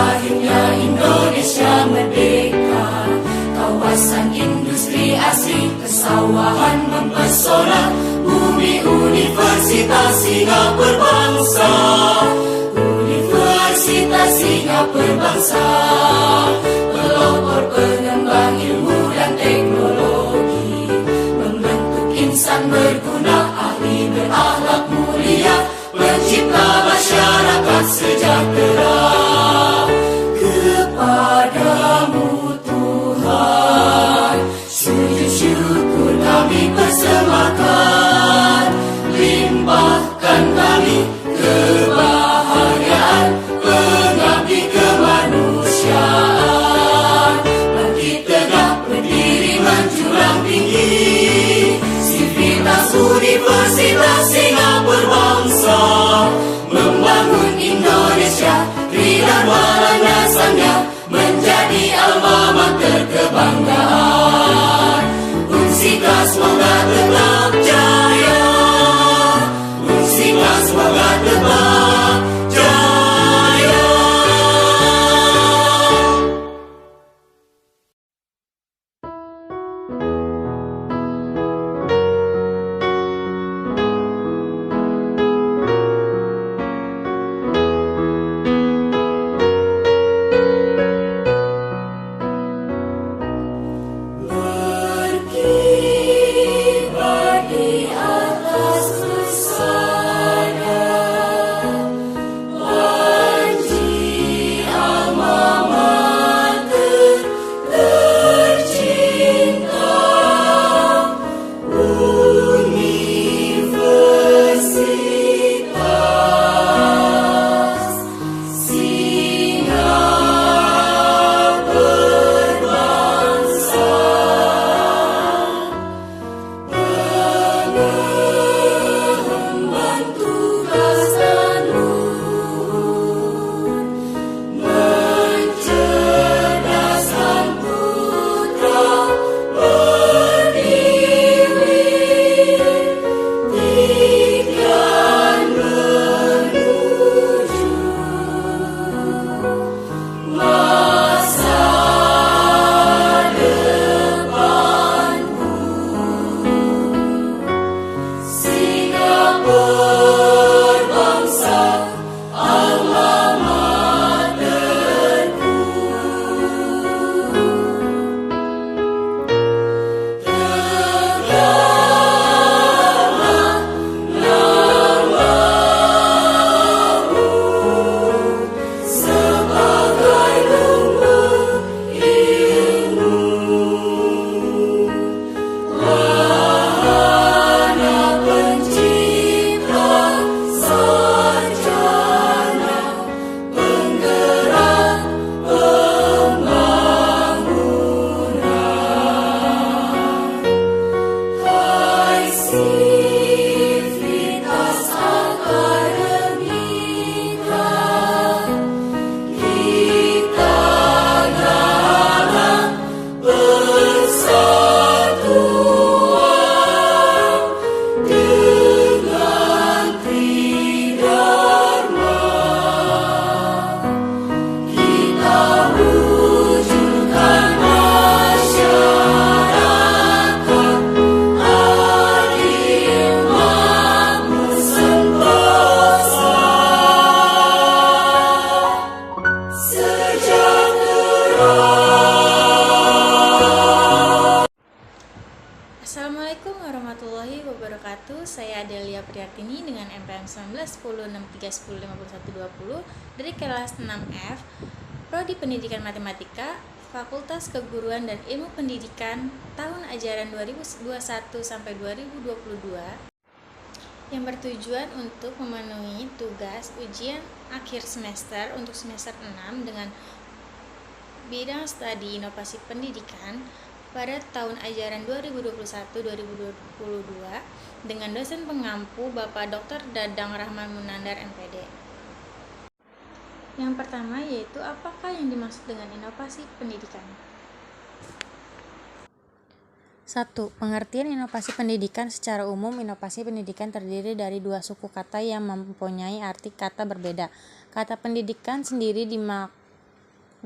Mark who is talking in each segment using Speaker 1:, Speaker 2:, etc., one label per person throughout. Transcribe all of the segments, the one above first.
Speaker 1: Akhirnya Indonesia merdeka, kawasan industri asri, persawahan mempesona, bumi universitas singa berbangsa, Universitas Singa Berbangsa, pelopor pengembang ilmu dan teknologi, membentuk insan berguna, ahli berakhlak mulia, pencipta masyarakat sejahtera. Kepadamu Tuhan, sujud syukur kami persembahkan, limpahkan kami kebahagiaan, pengabdi kemanusiaan, bangkit tegak berdiri menjulang tinggi, Sivitas Universitas Singa Berbangsa, membangun Indonesia, Tridharma landasannya, menjadi alma mater kebanggaan. Unsika semoga tetap jaya, Unsika semoga tetap jaya. Berkibar di atas pesona, panji alma mater tercinta, Universitas Singa Berbangsa, pengemban tugas dan nur, mencerdaskan putra berdiri, tikian menuju masa depanku. Singa Berbangsa, alma materku. Tegaklah namamu sebagai lumbung ilmu, wahana pencipta sarjana, penggerak pembangunan. Hai Sivitas Akademika, kita garap persatuan dengan Tridharma. Kita wujudkan masyarakat adil, makmur, sentosa, sejahtera.
Speaker 2: Assalamualaikum warahmatullahi wabarakatuh. Saya Adelia Priyatini dengan NPM 191063105120 dari kelas 6F, Prodi Pendidikan Matematika, Fakultas Keguruan dan Ilmu Pendidikan, tahun ajaran 2021 sampai 2022, yang bertujuan untuk memenuhi tugas ujian akhir semester untuk semester 6 dengan bidang studi inovasi pendidikan pada tahun ajaran 2021-2022 dengan dosen pengampu Bapak Dr. Dadang Rahman Munandar MPD. Yang pertama yaitu apakah yang dimaksud dengan inovasi pendidikan? 1. Pengertian inovasi pendidikan secara umum. Inovasi pendidikan terdiri dari dua suku kata yang mempunyai arti kata berbeda. Kata pendidikan sendiri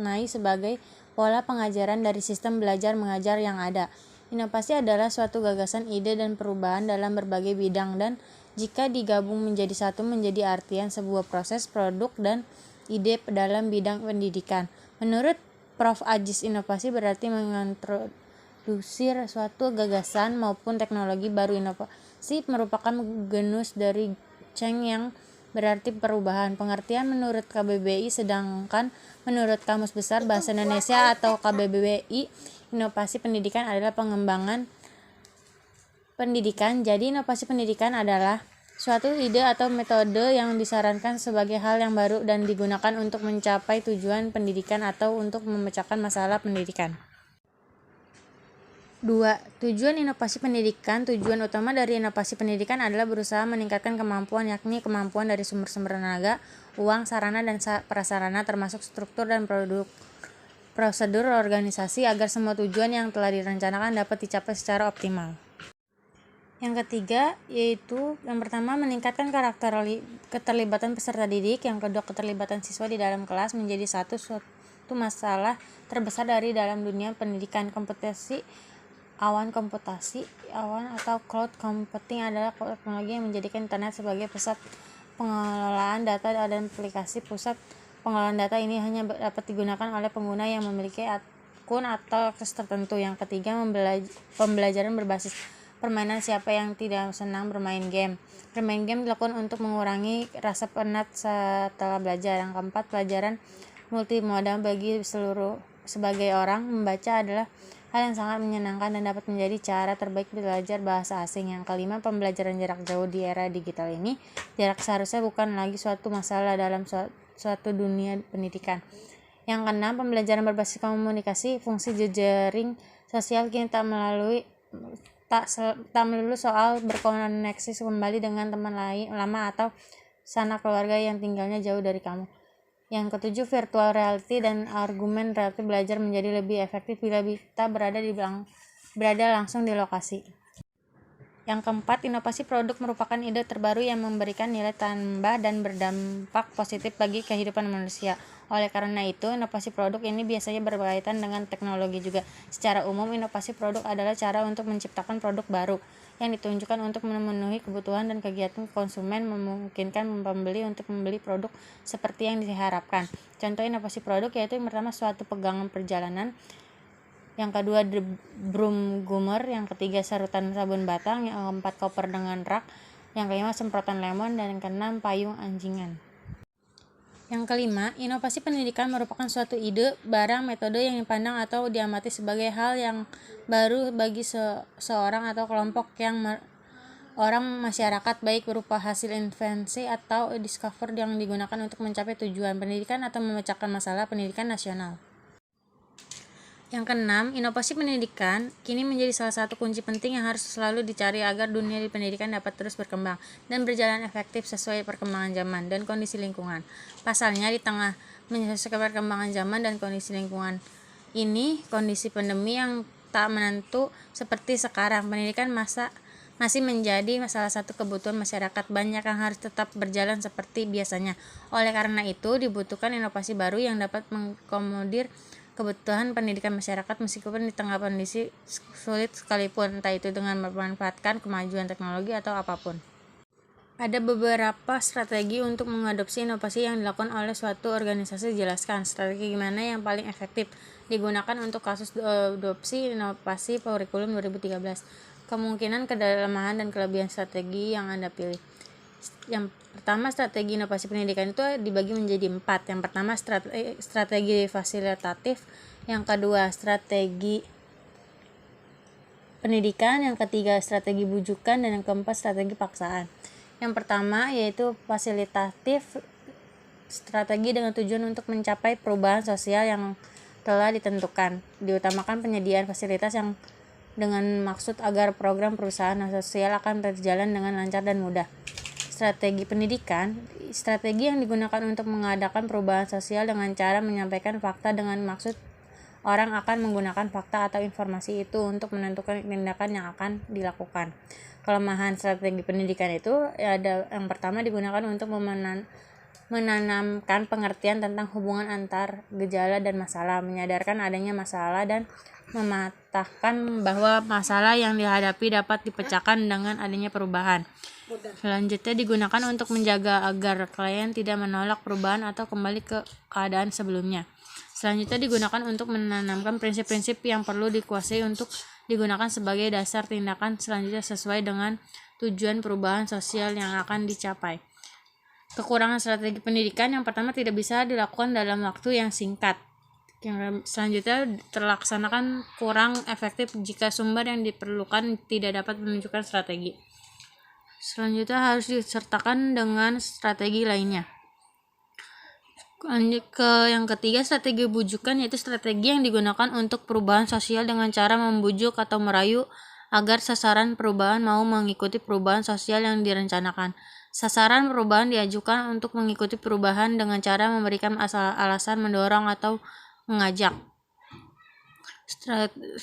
Speaker 2: dimaknai sebagai pola pengajaran dari sistem belajar mengajar yang ada. Inovasi adalah suatu gagasan, ide, dan perubahan dalam berbagai bidang, dan jika digabung menjadi satu menjadi artian sebuah proses, produk, dan ide dalam bidang pendidikan. Menurut Prof. Ajis, inovasi berarti mengintroduksi suatu gagasan maupun teknologi baru. Inovasi merupakan genus dari Cheng yang berarti perubahan. Pengertian menurut KBBI, sedangkan menurut Kamus Besar Bahasa Indonesia atau KBBI, inovasi pendidikan adalah pengembangan pendidikan. Jadi inovasi pendidikan adalah suatu ide atau metode yang disarankan sebagai hal yang baru dan digunakan untuk mencapai tujuan pendidikan atau untuk memecahkan masalah pendidikan. 2. Tujuan inovasi pendidikan. Tujuan utama dari inovasi pendidikan adalah berusaha meningkatkan kemampuan, yakni kemampuan dari sumber-sumber tenaga, uang, sarana, dan prasarana, termasuk struktur dan prosedur organisasi, agar semua tujuan yang telah direncanakan dapat dicapai secara optimal. Yang ketiga, yaitu yang pertama meningkatkan keterlibatan peserta didik, yang kedua keterlibatan siswa di dalam kelas menjadi suatu masalah terbesar dari dalam dunia pendidikan. Komputasi awan atau cloud computing adalah teknologi yang menjadikan internet sebagai pusat pengelolaan data dan aplikasi pusat pengelolaan data ini hanya dapat digunakan oleh pengguna yang memiliki akun atau akses tertentu. Yang ketiga, pembelajaran berbasis permainan. Siapa yang tidak senang bermain game? Bermain game dilakukan untuk mengurangi rasa penat setelah belajar. Yang keempat, pelajaran multimodal. Sebagai orang, membaca adalah hal yang sangat menyenangkan dan dapat menjadi cara terbaik belajar bahasa asing. Yang kelima, pembelajaran jarak jauh. Di era digital ini, jarak seharusnya bukan lagi suatu masalah dalam suatu dunia pendidikan. Yang keenam, pembelajaran berbasis komunikasi. Fungsi jejaring sosial kini tak melulu soal berkoneksi kembali dengan teman lama atau sanak keluarga yang tinggalnya jauh dari kamu. Yang ketujuh, virtual reality dan argumen reality. Belajar menjadi lebih efektif bila kita berada langsung di lokasi. Yang keempat, inovasi produk merupakan ide terbaru yang memberikan nilai tambah dan berdampak positif bagi kehidupan manusia. Oleh karena itu, inovasi produk ini biasanya berkaitan dengan teknologi juga. Secara umum, inovasi produk adalah cara untuk menciptakan produk baru yang ditunjukkan untuk memenuhi kebutuhan dan kegiatan konsumen, memungkinkan pembeli untuk membeli produk seperti yang diharapkan. Contoh inovasi produk yaitu yang pertama, suatu pegangan perjalanan. Yang kedua, The Broom Gummer. Yang ketiga, sarutan sabun batang. Yang keempat, koper dengan rak. Yang kelima, semprotan lemon. Dan yang keenam, payung anjingan. Yang kelima, inovasi pendidikan merupakan suatu ide, barang, metode yang dipandang atau diamati sebagai hal yang baru bagi seorang atau kelompok orang masyarakat, baik berupa hasil invensi atau discover yang digunakan untuk mencapai tujuan pendidikan atau memecahkan masalah pendidikan nasional. Yang keenam, inovasi pendidikan kini menjadi salah satu kunci penting yang harus selalu dicari agar dunia di pendidikan dapat terus berkembang dan berjalan efektif sesuai perkembangan zaman dan kondisi lingkungan. Pasalnya, di tengah menyesuaikan perkembangan zaman dan kondisi lingkungan ini, kondisi pandemi yang tak menentu seperti sekarang, pendidikan masih menjadi salah satu kebutuhan masyarakat. Banyak yang harus tetap berjalan seperti biasanya. Oleh karena itu, dibutuhkan inovasi baru yang dapat mengakomodir kebutuhan pendidikan masyarakat meskipun di tengah kondisi sulit sekalipun, entah itu dengan memanfaatkan kemajuan teknologi atau apapun. Ada beberapa strategi untuk mengadopsi inovasi yang dilakukan oleh suatu organisasi. Jelaskan strategi mana yang paling efektif digunakan untuk kasus adopsi inovasi kurikulum 2013. Kemungkinan, kedalaman, dan kelebihan strategi yang Anda pilih. Yang pertama, strategi inovasi pendidikan itu dibagi menjadi 4. Yang pertama, strategi fasilitatif. Yang kedua, strategi pendidikan. Yang ketiga, strategi bujukan. Dan yang keempat, strategi paksaan. Yang pertama yaitu fasilitatif, strategi dengan tujuan untuk mencapai perubahan sosial yang telah ditentukan. Diutamakan penyediaan fasilitas yang dengan maksud agar program perusahaan sosial akan berjalan dengan lancar dan mudah. Strategi pendidikan, strategi yang digunakan untuk mengadakan perubahan sosial dengan cara menyampaikan fakta dengan maksud orang akan menggunakan fakta atau informasi itu untuk menentukan tindakan yang akan dilakukan. Kelemahan strategi pendidikan itu ada yang pertama, digunakan untuk menanamkan pengertian tentang hubungan antar gejala dan masalah, menyadarkan adanya masalah dan mematahkan bahwa masalah yang dihadapi dapat dipecahkan dengan adanya perubahan. Selanjutnya digunakan untuk menjaga agar klien tidak menolak perubahan atau kembali ke keadaan sebelumnya. Selanjutnya digunakan untuk menanamkan prinsip-prinsip yang perlu dikuasai untuk digunakan sebagai dasar tindakan selanjutnya sesuai dengan tujuan perubahan sosial yang akan dicapai. Kekurangan strategi pendidikan yang pertama tidak bisa dilakukan dalam waktu yang singkat. Yang selanjutnya terlaksanakan kurang efektif jika sumber yang diperlukan tidak dapat menunjukkan strategi. Selanjutnya harus disertakan dengan strategi lainnya. Lanjut ke yang ketiga, strategi bujukan, yaitu strategi yang digunakan untuk perubahan sosial dengan cara membujuk atau merayu agar sasaran perubahan mau mengikuti perubahan sosial yang direncanakan. Sasaran perubahan diajukan untuk mengikuti perubahan dengan cara memberikan alasan, mendorong, atau mengajak.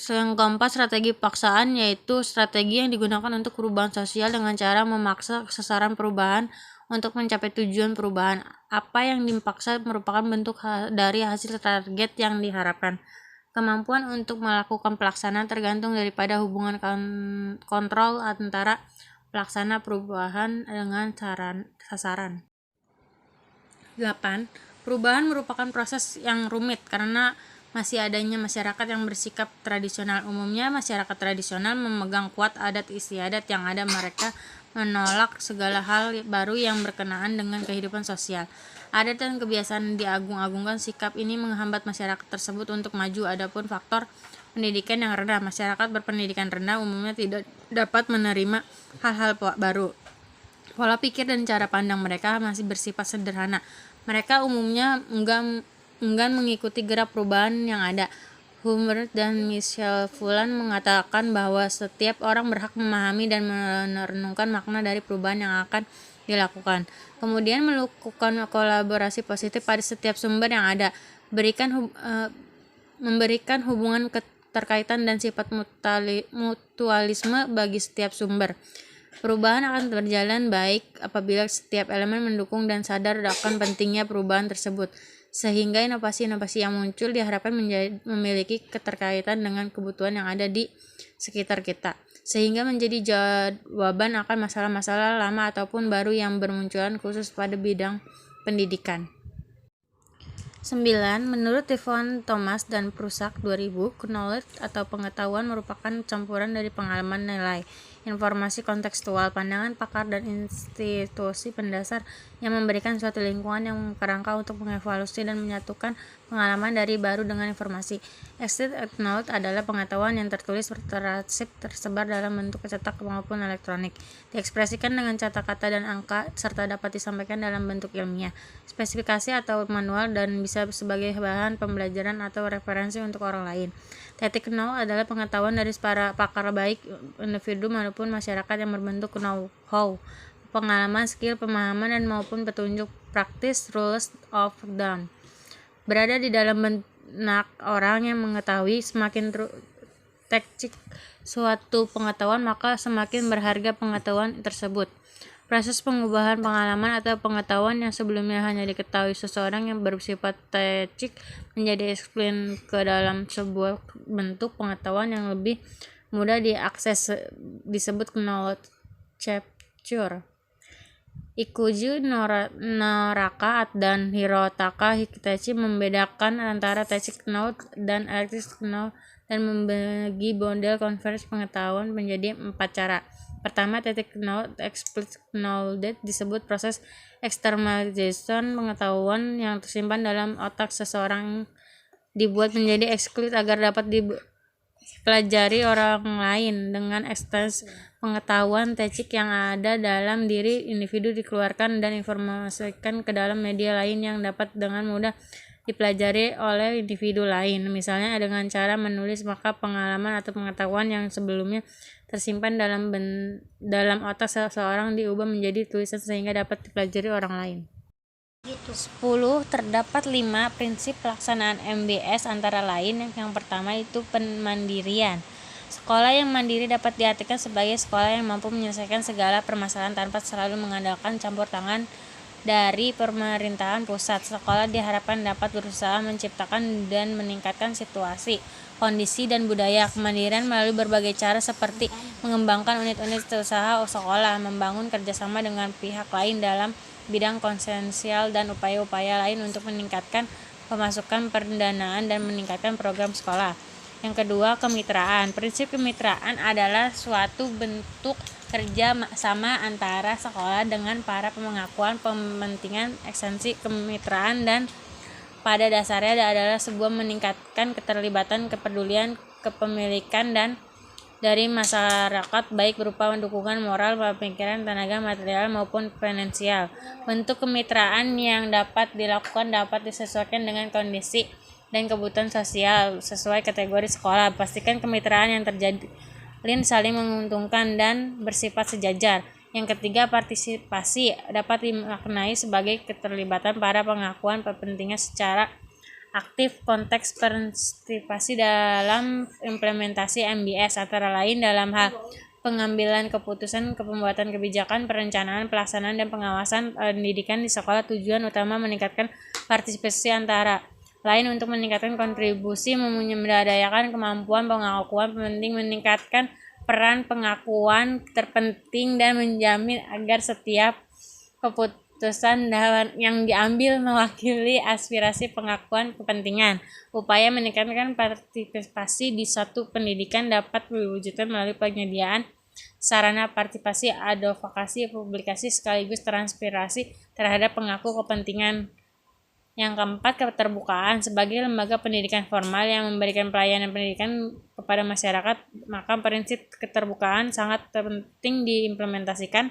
Speaker 2: Yang keempat, strategi paksaan, yaitu strategi yang digunakan untuk perubahan sosial dengan cara memaksa sasaran perubahan untuk mencapai tujuan perubahan. Apa yang dipaksa merupakan bentuk dari hasil target yang diharapkan. Kemampuan untuk melakukan pelaksanaan tergantung daripada hubungan kontrol antara pelaksana perubahan dengan sasaran. 8. Perubahan merupakan proses yang rumit karena masih adanya masyarakat yang bersikap tradisional. Umumnya masyarakat tradisional memegang kuat adat istiadat yang ada, mereka menolak segala hal baru yang berkenaan dengan kehidupan sosial. Adat dan kebiasaan diagung-agungkan. Sikap ini menghambat masyarakat tersebut untuk maju. Adapun faktor pendidikan yang rendah, masyarakat berpendidikan rendah umumnya tidak dapat menerima hal-hal baru. Pola pikir dan cara pandang mereka masih bersifat sederhana. Mereka umumnya enggan mengikuti gerak perubahan yang ada. Humbert dan Michel Foucault mengatakan bahwa setiap orang berhak memahami dan merenungkan makna dari perubahan yang akan dilakukan. Kemudian melakukan kolaborasi positif pada setiap sumber yang ada. Memberikan hubungan keterkaitan dan sifat mutualisme bagi setiap sumber. Perubahan akan berjalan baik apabila setiap elemen mendukung dan sadar akan pentingnya perubahan tersebut, sehingga inovasi-inovasi yang muncul diharapkan memiliki keterkaitan dengan kebutuhan yang ada di sekitar kita, sehingga menjadi jawaban akan masalah-masalah lama ataupun baru yang bermunculan khusus pada bidang pendidikan. 9. Menurut Devon Thomas dan Prusak 2000, knowledge atau pengetahuan merupakan campuran dari pengalaman, nilai, informasi kontekstual, pandangan pakar, dan institusi pendasar yang memberikan suatu lingkungan yang kerangka untuk mengevaluasi dan menyatukan pengalaman dari baru dengan informasi. Extracted knowledge adalah pengetahuan yang tertulis, terarsip, tersebar dalam bentuk cetak maupun elektronik, diekspresikan dengan kata-kata dan angka, serta dapat disampaikan dalam bentuk ilmiah, spesifikasi atau manual, dan bisa sebagai bahan pembelajaran atau referensi untuk orang lain. Tetik know adalah pengetahuan dari para pakar baik individu maupun masyarakat yang berbentuk know-how, pengalaman, skill, pemahaman, dan maupun petunjuk praktis, rules of thumb. Berada di dalam benak orang yang mengetahui. Semakin teknik suatu pengetahuan, maka semakin berharga pengetahuan tersebut. Proses pengubahan pengalaman atau pengetahuan yang sebelumnya hanya diketahui seseorang yang bersifat teknik menjadi eksplisit ke dalam sebuah bentuk pengetahuan yang lebih mudah diakses disebut knowledge capture. Ikuji Noraka dan Hirotaka Hitachi membedakan antara teknik knowledge dan electric knowledge dan membagi model konversi pengetahuan menjadi 4 cara. Pertama, teknik knowledge. Explicit knowledge disebut proses externalization pengetahuan yang tersimpan dalam otak seseorang dibuat menjadi eksplit agar dapat dipelajari orang lain. Dengan ekstensi pengetahuan teknik yang ada dalam diri individu dikeluarkan dan informasikan ke dalam media lain yang dapat dengan mudah dipelajari oleh individu lain. Misalnya dengan cara menulis, maka pengalaman atau pengetahuan yang sebelumnya tersimpan dalam otak seseorang diubah menjadi tulisan sehingga dapat dipelajari orang lain. 10. Terdapat 5 prinsip pelaksanaan MBS antara lain. Yang pertama itu pemandirian. Sekolah yang mandiri dapat diartikan sebagai sekolah yang mampu menyelesaikan segala permasalahan tanpa selalu mengandalkan campur tangan dari pemerintahan pusat. Sekolah diharapkan dapat berusaha menciptakan dan meningkatkan situasi, kondisi, dan budaya kemandirian melalui berbagai cara seperti mengembangkan unit-unit usaha sekolah, membangun kerjasama dengan pihak lain dalam bidang konsensial, dan upaya-upaya lain untuk meningkatkan pemasukan pendanaan dan meningkatkan program sekolah. Yang kedua, kemitraan. Prinsip kemitraan adalah suatu bentuk kerja sama antara sekolah dengan para pengakuan kepentingan. Esensi kemitraan dan pada dasarnya adalah sebuah meningkatkan keterlibatan, kepedulian, kepemilikan dan dari masyarakat, baik berupa dukungan moral, pemikiran, tenaga, material maupun finansial. Bentuk kemitraan yang dapat dilakukan dapat disesuaikan dengan kondisi dan kebutuhan sosial sesuai kategori sekolah. Pastikan kemitraan yang terjalin saling menguntungkan dan bersifat sejajar. Yang ketiga, partisipasi dapat dimaknai sebagai keterlibatan para pengakuan kepentingan secara aktif. Konteks partisipasi dalam implementasi MBS antara lain dalam hal pengambilan keputusan, pembuatan kebijakan, perencanaan, pelaksanaan, dan pengawasan pendidikan di sekolah. Tujuan utama meningkatkan partisipasi antara lain untuk meningkatkan kontribusi, memberdayakan kemampuan pengakuan penting, meningkatkan peran pengakuan terpenting, dan menjamin agar setiap keputusan yang diambil mewakili aspirasi pengakuan kepentingan. Upaya meningkatkan partisipasi di suatu pendidikan dapat diwujudkan melalui penyediaan sarana partisipasi, advokasi, publikasi, sekaligus transparansi terhadap pengaku kepentingan. Yang keempat, keterbukaan. Sebagai lembaga pendidikan formal yang memberikan pelayanan pendidikan kepada masyarakat, maka prinsip keterbukaan sangat penting diimplementasikan.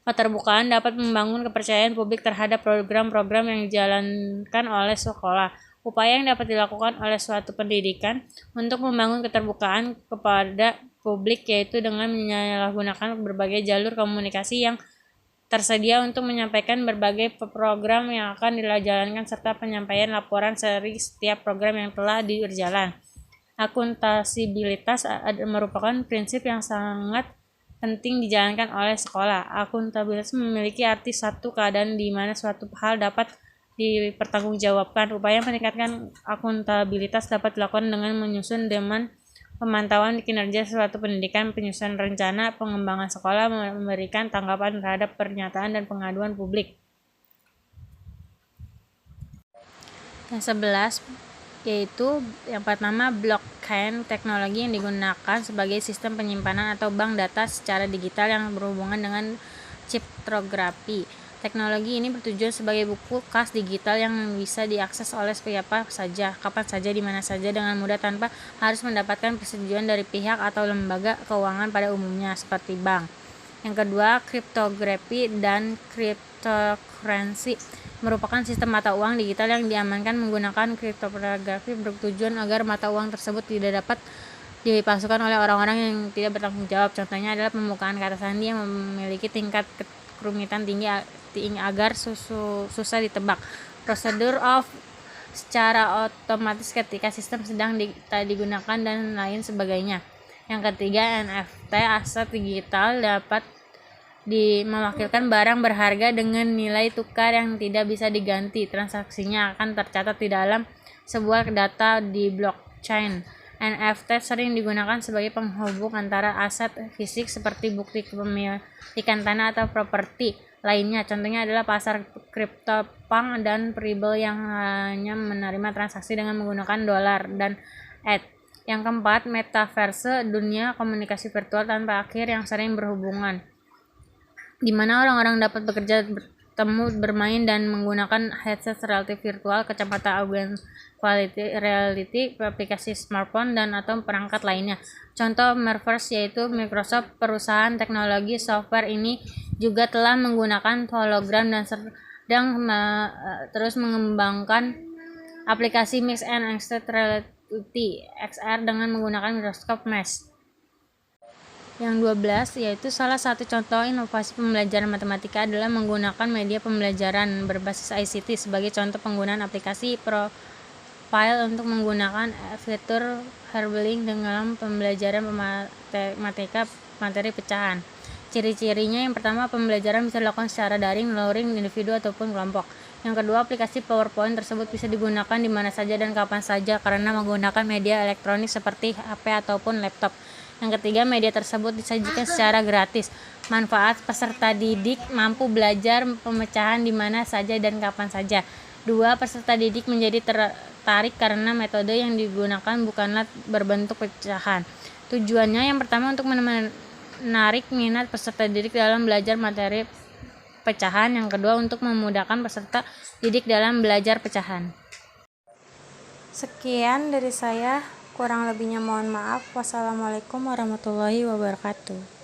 Speaker 2: Keterbukaan dapat membangun kepercayaan publik terhadap program-program yang dijalankan oleh sekolah. Upaya yang dapat dilakukan oleh suatu pendidikan untuk membangun keterbukaan kepada publik yaitu dengan menyalahgunakan berbagai jalur komunikasi yang tersedia untuk menyampaikan berbagai program yang akan dijalankan serta penyampaian laporan seri setiap program yang telah berjalan. Akuntabilitas merupakan prinsip yang sangat penting dijalankan oleh sekolah. Akuntabilitas memiliki arti satu keadaan di mana suatu hal dapat dipertanggungjawabkan. Upaya meningkatkan akuntabilitas dapat dilakukan dengan menyusun demand pemantauan kinerja suatu pendidikan, penyusunan rencana pengembangan sekolah, memberikan tanggapan terhadap pernyataan dan pengaduan publik. Yang 11 yaitu yang pertama, blockchain, teknologi yang digunakan sebagai sistem penyimpanan atau bank data secara digital yang berhubungan dengan kriptografi. Teknologi ini bertujuan sebagai buku kas digital yang bisa diakses oleh siapa saja, kapan saja, di mana saja dengan mudah tanpa harus mendapatkan persetujuan dari pihak atau lembaga keuangan pada umumnya seperti bank. Yang kedua, kriptografi dan cryptocurrency merupakan sistem mata uang digital yang diamankan menggunakan kriptografi bertujuan agar mata uang tersebut tidak dapat dipalsukan oleh orang-orang yang tidak bertanggung jawab. Contohnya adalah pembukaan kata sandi yang memiliki tingkat kerumitan tinggi agar susah ditebak. Prosedur secara otomatis ketika sistem sedang tak digunakan dan lain sebagainya. Yang ketiga, NFT, aset digital dapat mewakilkan barang berharga dengan nilai tukar yang tidak bisa diganti. Transaksinya akan tercatat di dalam sebuah data di blockchain. NFT sering digunakan sebagai penghubung antara aset fisik seperti bukti kepemilikan tanah atau properti lainnya. Contohnya adalah pasar CryptoPunk dan Ripple yang hanya menerima transaksi dengan menggunakan dolar dan ETH. Yang keempat, metaverse, dunia komunikasi virtual tanpa akhir yang sering berhubungan, di mana orang-orang dapat bekerja, bertemu, bermain, dan menggunakan headset relatif virtual, kacamata augmented reality, aplikasi smartphone, dan atau perangkat lainnya. Contoh Metaverse yaitu Microsoft. Perusahaan teknologi software ini juga telah menggunakan hologram dan sedang terus mengembangkan aplikasi Mixed and Extended Reality (XR) dengan menggunakan Microsoft Mesh. Yang 12 yaitu salah satu contoh inovasi pembelajaran matematika adalah menggunakan media pembelajaran berbasis ICT. Sebagai contoh penggunaan aplikasi Profile untuk menggunakan fitur Herbling dalam pembelajaran matematika materi pecahan.
Speaker 3: Ciri-cirinya yang pertama, pembelajaran bisa dilakukan secara daring, luring, individu ataupun kelompok. Yang kedua, aplikasi PowerPoint tersebut bisa digunakan di mana saja dan kapan saja karena menggunakan media elektronik seperti HP ataupun laptop. Yang ketiga, media tersebut disajikan secara gratis. Manfaat, peserta didik mampu belajar pemecahan di mana saja dan kapan saja. 2. Peserta didik menjadi tertarik karena metode yang digunakan bukanlah berbentuk pecahan. Tujuannya yang pertama untuk menarik minat peserta didik dalam belajar materi pecahan, yang kedua untuk memudahkan peserta didik dalam belajar pecahan. Sekian dari saya, kurang lebihnya mohon maaf. Wassalamualaikum warahmatullahi wabarakatuh.